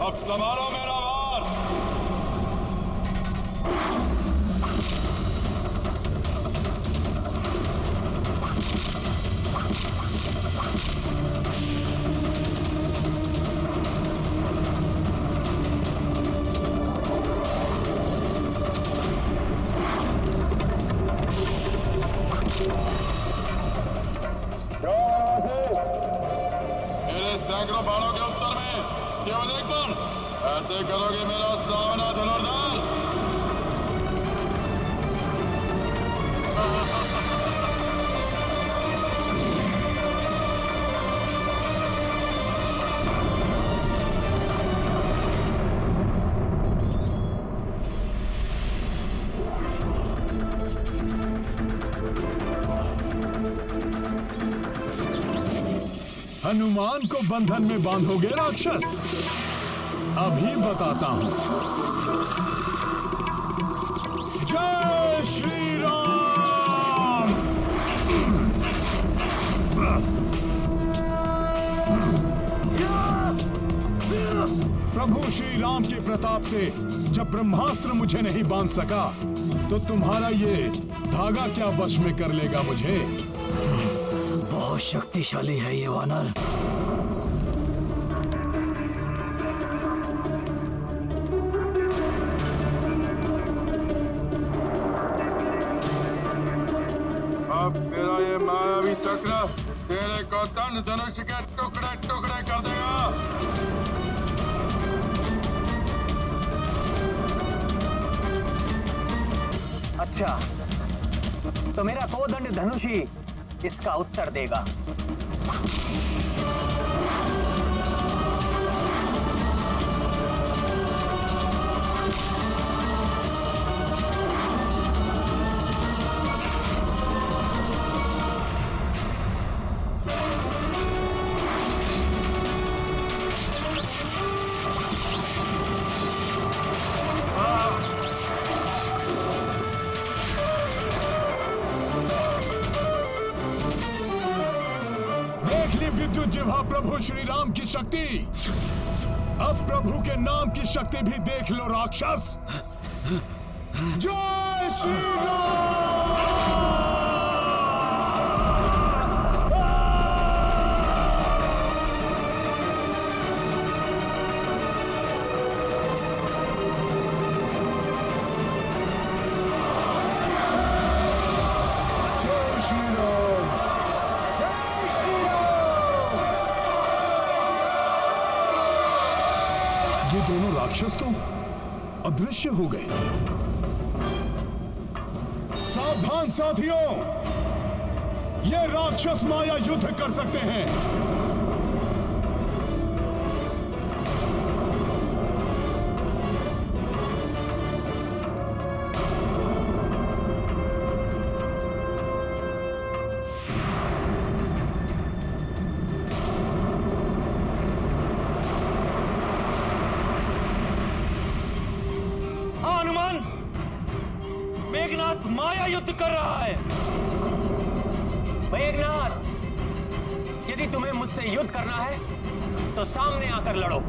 अब संभालो मेरा वार। मेरे सैकड़ों बाणों के उत्तर में केवल एक बाण, ऐसे करोगे मेरा सामना धनुर्धर? हनुमान को बंधन में बांधोगे राक्षस? अभी बताता हूं। जय श्री राम। प्रभु श्री राम के प्रताप से जब ब्रह्मास्त्र मुझे नहीं बांध सका, तो तुम्हारा ये धागा क्या वश में कर लेगा मुझे? बहुत शक्तिशाली है ये वानर। अब मेरा ये मायावी चक्र तेरे को तन धनुष के टुकड़े टुकड़े कर देगा। अच्छा, तो मेरा कोदंड धनुष ही इसका उत्तर देगा। विद्युत जिह्वा प्रभु श्री राम की शक्ति। अब प्रभु के नाम की शक्ति भी देख लो राक्षस। जय श्री राम। ये दोनों राक्षस तो अदृश्य हो गए। सावधान साथियों, ये राक्षस माया युद्ध कर सकते हैं। हनुमान, मेघनाथ माया युद्ध कर रहा है। मेघनाथ, यदि तुम्हें मुझसे युद्ध करना है तो सामने आकर लड़ो।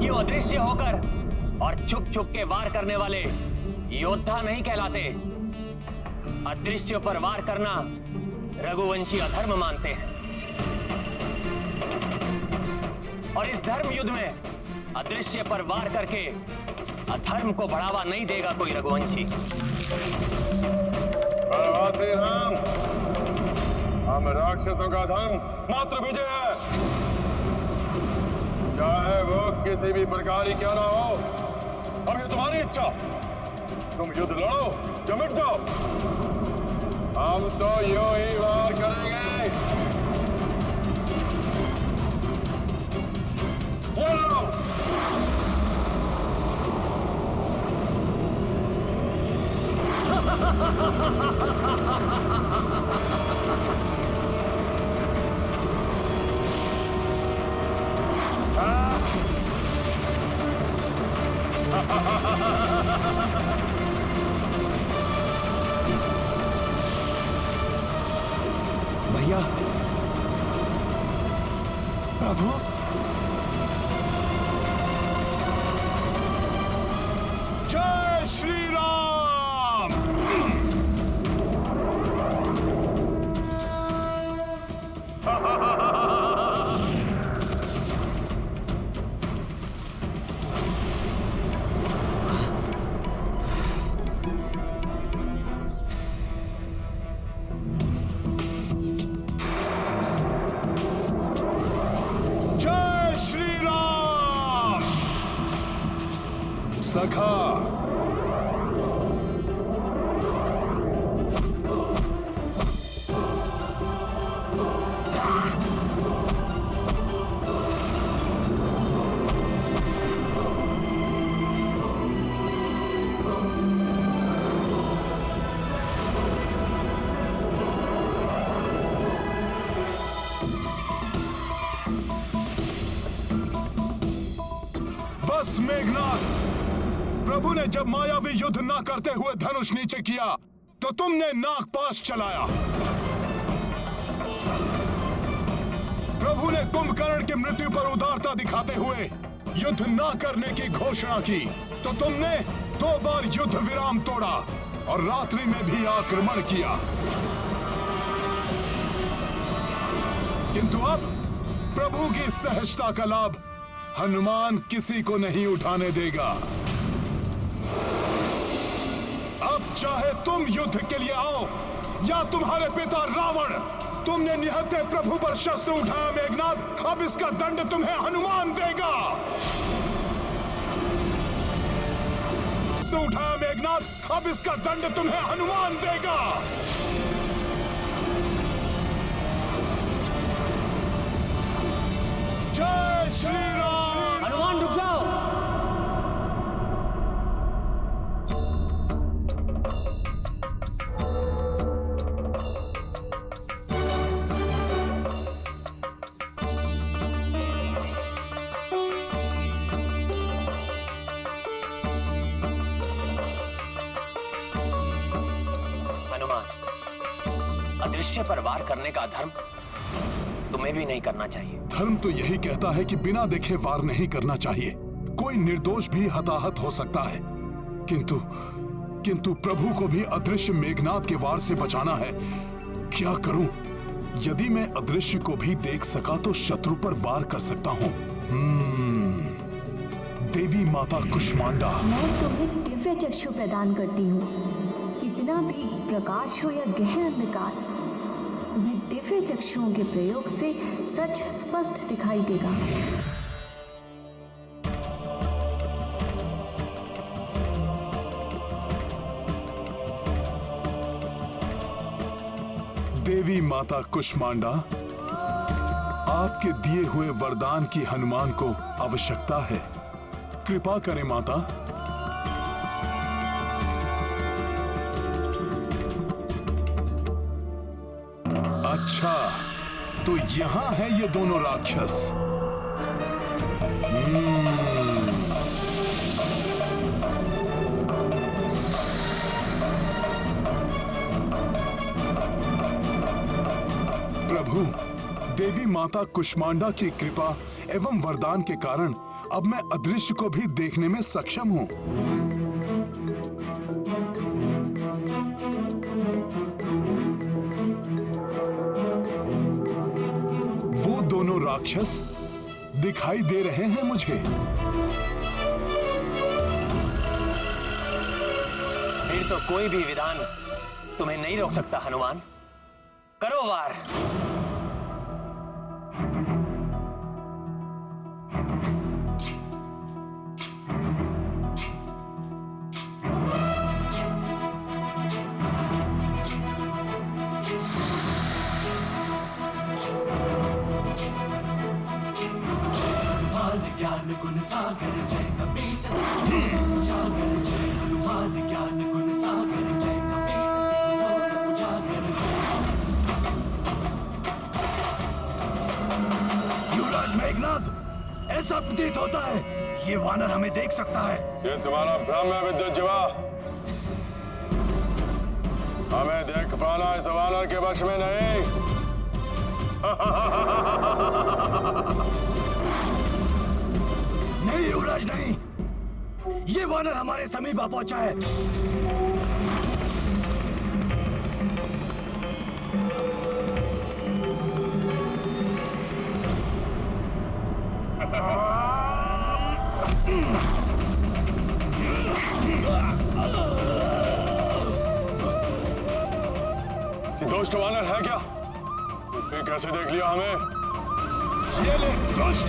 ये अदृश्य होकर और छुप छुप के वार करने वाले योद्धा नहीं कहलाते। अदृश्य पर वार करना रघुवंशी अधर्म मानते हैं, और इस धर्म युद्ध में अदृश्य पर वार करके अधर्म को बढ़ावा नहीं देगा कोई रघुवंशी। श्री राम, हम राक्षसों का धर्म मात्र विजय है, चाहे वो किसी भी प्रकार की क्यों ना हो। अब ये तुम्हारी इच्छा, तुम युद्ध लड़ो या मिट जाओ। हम तो यूं ही वार करेंगे। बोलो। भैया, प्रभु, जय श्री राम। जय श्री राम। सखा, बस मेघनाथ, प्रभु ने जब मायावी युद्ध न करते हुए धनुष नीचे किया तो तुमने नागपाश चलाया। प्रभु ने कुंभकर्ण की मृत्यु पर उदारता दिखाते हुए युद्ध न करने की घोषणा की तो तुमने 2 बार युद्ध विराम तोड़ा और रात्रि में भी आक्रमण किया। किंतु अब प्रभु की सहजता का लाभ हनुमान किसी को नहीं उठाने देगा। अब चाहे तुम युद्ध के लिए आओ या तुम्हारे पिता रावण, तुमने निहत्थे प्रभु पर शस्त्र उठाया मेघनाथ, अब इसका दंड तुम्हें हनुमान देगा। शस्त्र उठाया मेघनाथ, अब इसका दंड तुम्हें हनुमान देगा। जय श्री राम। हनुमान रुक जाओ। हनुमान, अदृश्य पर वार करने का धर्म तुम्हें भी नहीं करना चाहिए। धर्म तो यही कहता है कि बिना देखे वार नहीं करना चाहिए। कोई निर्दोष भी हताहत हो सकता है, किंतु प्रभु को भी अदृश्य मेघनाथ के वार से बचाना है। क्या करूं? यदि मैं अदृश्य को भी देख सका तो शत्रु पर वार कर सकता हूं। देवी माता कुष्मांडा, मैं तुम्हें दिव्य चक्षु प्रदान करती हूँ। कितना भी प्रकाश हो या गहन अंधकार, तुम्हें दिव्य चक्षुओं के प्रयोग से सच स्पष्ट दिखाई देगा। देवी माता कुष्मांडा, आपके दिए हुए वरदान की हनुमान को आवश्यकता है। कृपा करें माता। अच्छा, तो यहां है ये दोनों राक्षस। प्रभु, देवी माता कुष्मांडा की कृपा एवं वरदान के कारण अब मैं अदृश्य को भी देखने में सक्षम हूं। वो दोनों राक्षस दिखाई दे रहे हैं मुझे। फिर तो कोई भी विधान तुम्हें नहीं रोक सकता हनुमान। करो वार। ज्ञान गुण सागर जय कपीस उजागर जय हनुमान ज्ञान गुण सागर जय कपीस लोक उजागर युवराज मेघनाथ, ऐसा प्रतीत होता है ये वानर हमें देख सकता है। ये तुम्हारा भ्रम है विद्युत जीवा। हमें देख पाना इस वानर के वश में नहीं। नहीं युवराज नहीं, ये वानर हमारे समीप आ पहुंचा है। कि दुष्ट वानर है क्या? इसने कैसे देख लिया हमें? ये ले दुष्ट।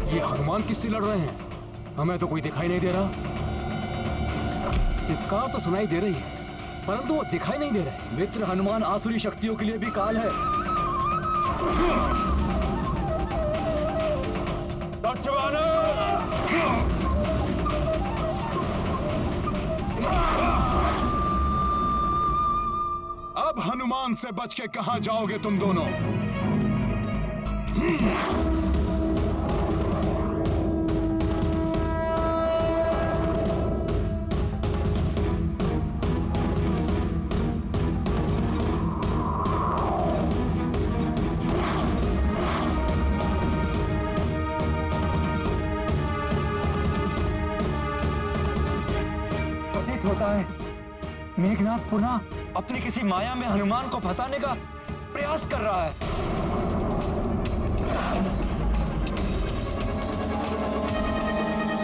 ये हनुमान किससे लड़ रहे हैं? हमें तो कोई दिखाई नहीं दे रहा। चित्कार तो सुनाई दे रही है, परंतु वो दिखाई नहीं दे रहे। मित्र हनुमान आसुरी शक्तियों के लिए भी काल है। दक्ष वानर! अब हनुमान से बच के कहां जाओगे तुम दोनों? प्रतीत होता है मेघनाथ पुनः अपनी किसी माया में हनुमान को फंसाने का प्रयास कर रहा है।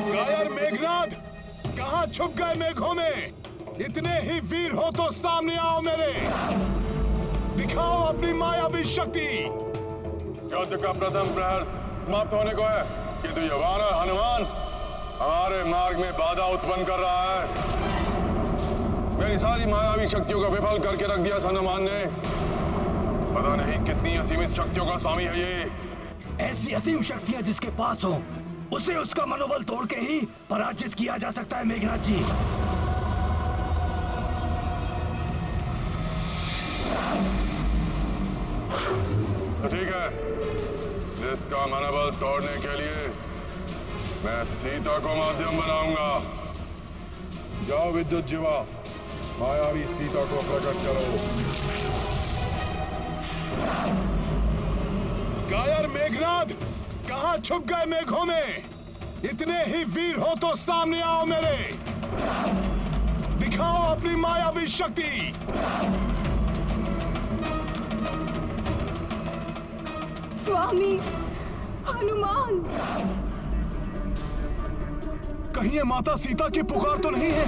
कायर मेघनाथ, कहां छुप गए मेघों में? इतने ही वीर हो तो सामने आओ मेरे, दिखाओ अपनी मायावी शक्ति। युद्ध का प्रथम प्रहर समाप्त होने को है, किंतु ये वानर हनुमान हमारे मार्ग में बाधा उत्पन्न कर रहा है। मेरी सारी मायावी शक्तियों को विफल करके रख दिया हनुमान ने। पता नहीं कितनी असीमित शक्तियों का स्वामी है ये। ऐसी असीम शक्तियां जिसके पास हो, उसे उसका मनोबल तोड़ के ही पराजित किया जा सकता है मेघनाथ जी। तो ठीक है, जिसका मनोबल तोड़ने के लिए मैं सीता को माध्यम बनाऊंगा। जाओ विद्युत जीवा, मायावी सीता को प्रकट करो। कायर मेघनाथ, कहां छुप गए मेघों में? इतने ही वीर हो तो सामने आओ मेरे, दिखाओ अपनी मायावी शक्ति। स्वामी हनुमान, कहीं ये माता सीता की पुकार तो नहीं है?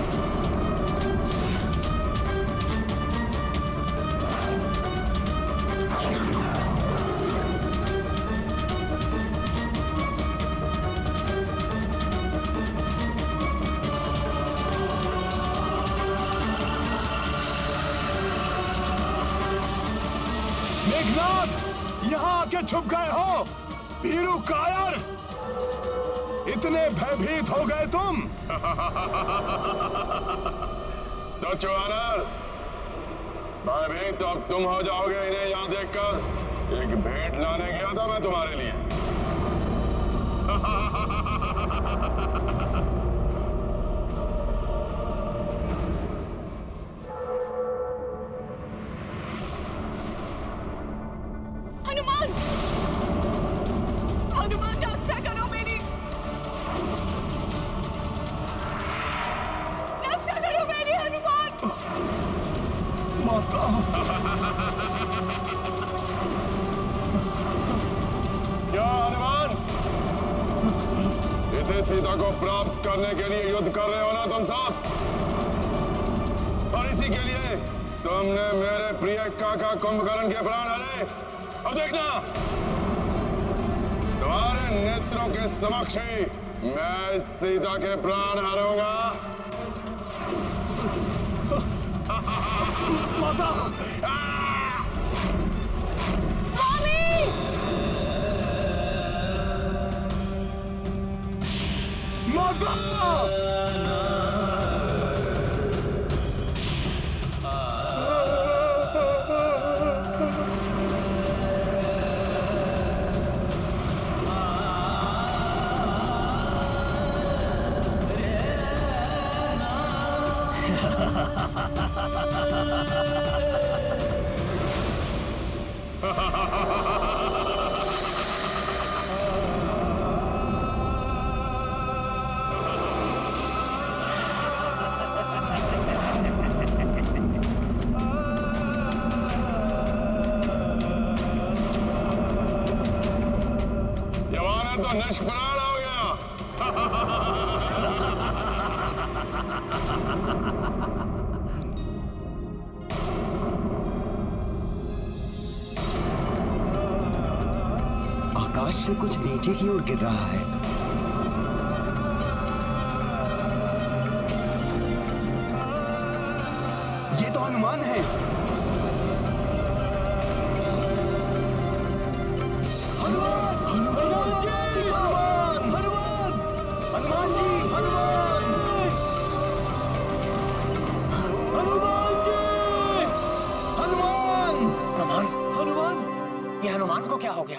मेघनाथ, यहां आके छुप गए हो? भीरू कायर, इतने भयभीत हो गए तुम? दक्ष वानर, भयभीत तो अब तुम हो जाओगे इन्हें यहां देखकर। एक भेंट लाने गया था मैं तुम्हारे लिए। हनुमान, हनुमान रक्षा करो मेरी, रक्षा करो मेरी हनुमान। माता, क्या हनुमान, इसे सीता को प्राप्त करने के लिए युद्ध कर रहे हो ना तुम सब? और इसी के लिए तुमने मेरे प्रिय काका कुंभकर्ण के प्राण हरे। अब देखना, तुम्हारे नेत्रों के समक्ष ही मैं सीता के प्राण हारूंगा। माता, माता यवानर तो निष्प्राण हो गया। आकाश से कुछ नीचे की ओर गिर रहा है। ये तो हनुमान है। ये हनुमान को क्या हो गया?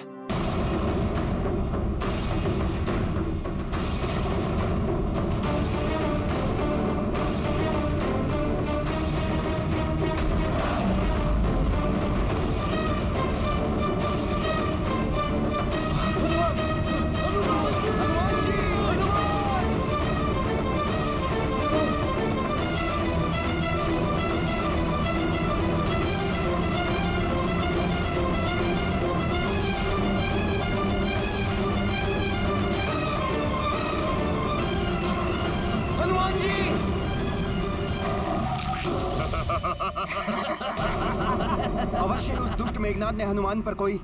अवश्य उस दुष्ट मेघनाथ ने हनुमान पर कोई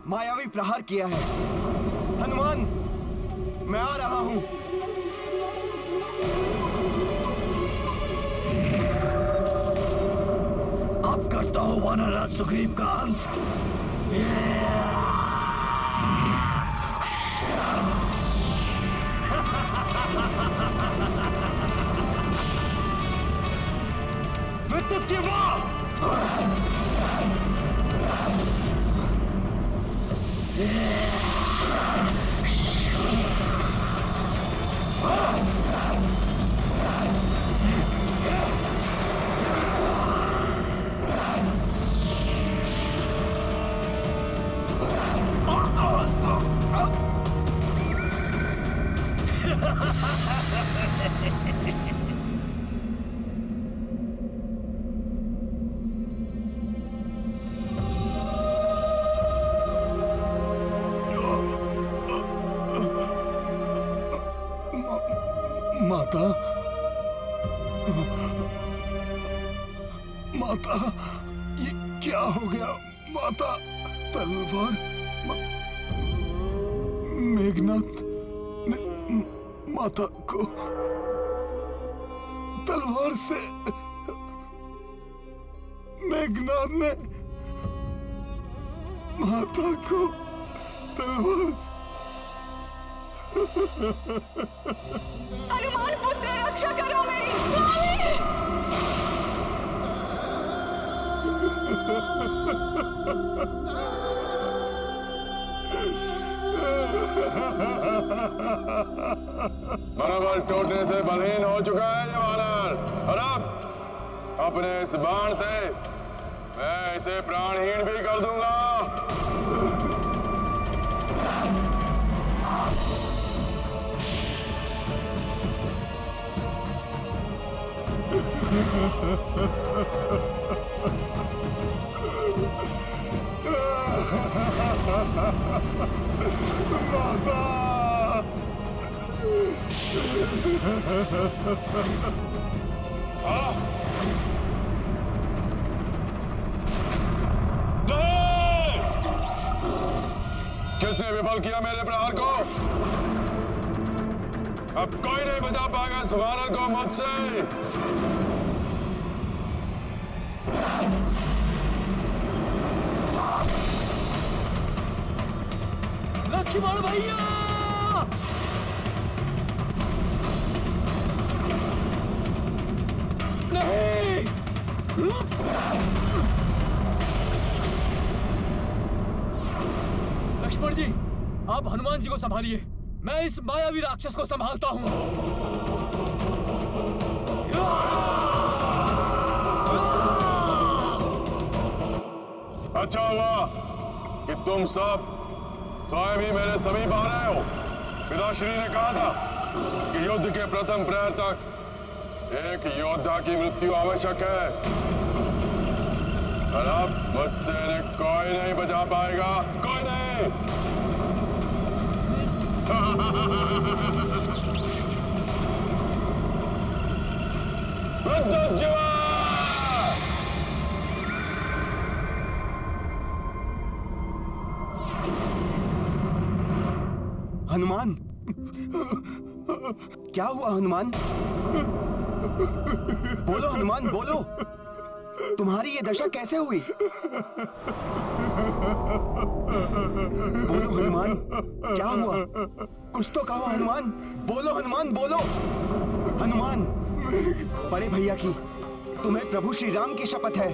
मायावी प्रहार किया है। हनुमान, मैं आ रहा हूं। अब करता हूं वानरराज सुग्रीव का अंत। माता, माता, ये क्या हो गया? माता, तलवार मेघनाथ ने माता को तलवार से, मेघनाथ ने माता को तलवार से। हनुमान पुत्र रक्षा करो मेरी स्वामी। मनोबल टूटने से बलहीन हो चुका है ये वानर, और अब अपने इस बाण से मैं इसे प्राणहीन भी कर दूंगा। माता, किसने विफल किया मेरे प्रहार को? अब कोई नहीं बचा पाएगा इस वानर को मुझसे। लक्ष्मण भैया! नहीं! लक्ष्मण जी, आप हनुमान जी को संभालिए, मैं इस मायावी राक्षस को संभालता हूं। अच्छा हुआ कि तुम सब स्वयं ही मेरे समीप आ रहे हो। पिताश्री ने कहा था कि युद्ध के प्रथम प्रहर तक एक योद्धा की मृत्यु आवश्यक है, और अब मुझसे इन्हें कोई नहीं बचा पाएगा, कोई नहीं। मृत्युंजय! हनुमान, क्या हुआ हनुमान? बोलो हनुमान, बोलो। तुम्हारी ये दशा कैसे हुई? बोलो हनुमान, क्या हुआ? कुछ तो कहो हनुमान। बोलो हनुमान, बोलो। हनुमान, बड़े भैया की, तुम्हें प्रभु श्री राम की शपथ है।